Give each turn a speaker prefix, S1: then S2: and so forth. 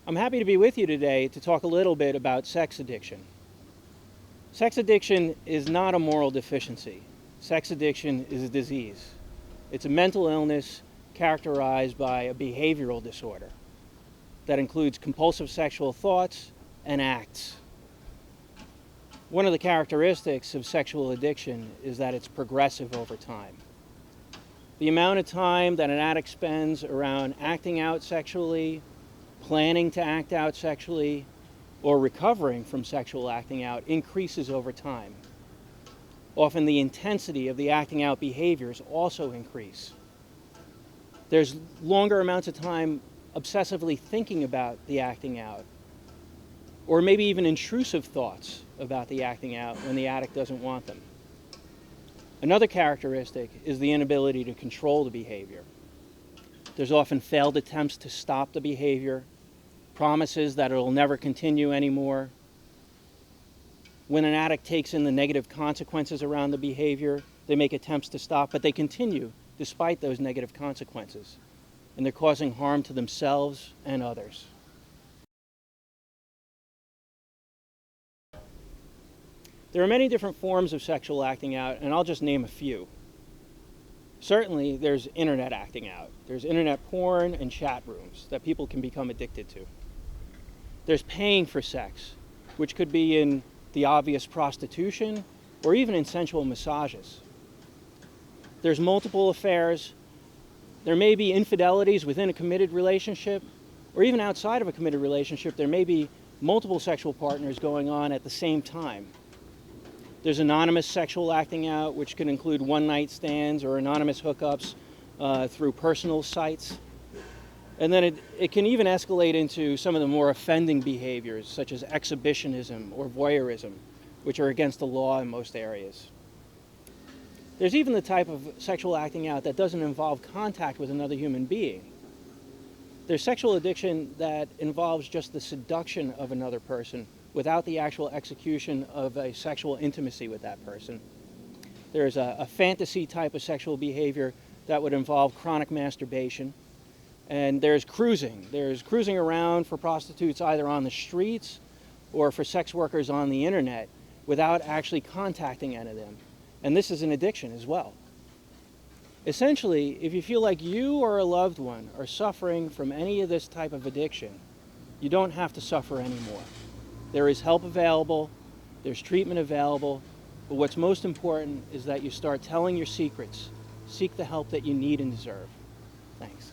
S1: I'm happy to be with you today to talk a little bit about sex addiction. Sex addiction is not a moral deficiency. Sex addiction is a disease. It's a mental illness characterized by a behavioral disorder that includes compulsive sexual thoughts and acts. One of the characteristics of sexual addiction is that it's progressive over time. The amount of time that an addict spends around acting out sexually, planning to act out sexually, or recovering from sexual acting out increases over time. Often the intensity of the acting out behaviors also increase. There's longer amounts of time obsessively thinking about the acting out, or maybe even intrusive thoughts about the acting out when the addict doesn't want them. Another characteristic is the inability to control the behavior. There's often failed attempts to stop the behavior, promises that it'll never continue anymore. When an addict takes in the negative consequences around the behavior, they make attempts to stop, but they continue despite those negative consequences, and they're causing harm to themselves and others. There are many different forms of sexual acting out, and I'll just name a few. Certainly, there's internet acting out. There's internet porn and chat rooms that people can become addicted to. There's paying for sex, which could be in the obvious prostitution or even in sensual massages. There's multiple affairs. There may be infidelities within a committed relationship, or even outside of a committed relationship, there may be multiple sexual partners going on at the same time. There's anonymous sexual acting out, which can include one-night stands or anonymous hookups through personal sites. And then it can even escalate into some of the more offending behaviors, such as exhibitionism or voyeurism, which are against the law in most areas. There's even the type of sexual acting out that doesn't involve contact with another human being. There's sexual addiction that involves just the seduction of another person without the actual execution of a sexual intimacy with that person. There's a fantasy type of sexual behavior that would involve chronic masturbation. And there's cruising. There's cruising around for prostitutes either on the streets or for sex workers on the internet without actually contacting any of them. And this is an addiction as well. Essentially, if you feel like you or a loved one are suffering from any of this type of addiction, you don't have to suffer anymore. There is help available, there's treatment available, but what's most important is that you start telling your secrets. Seek the help that you need and deserve. Thanks.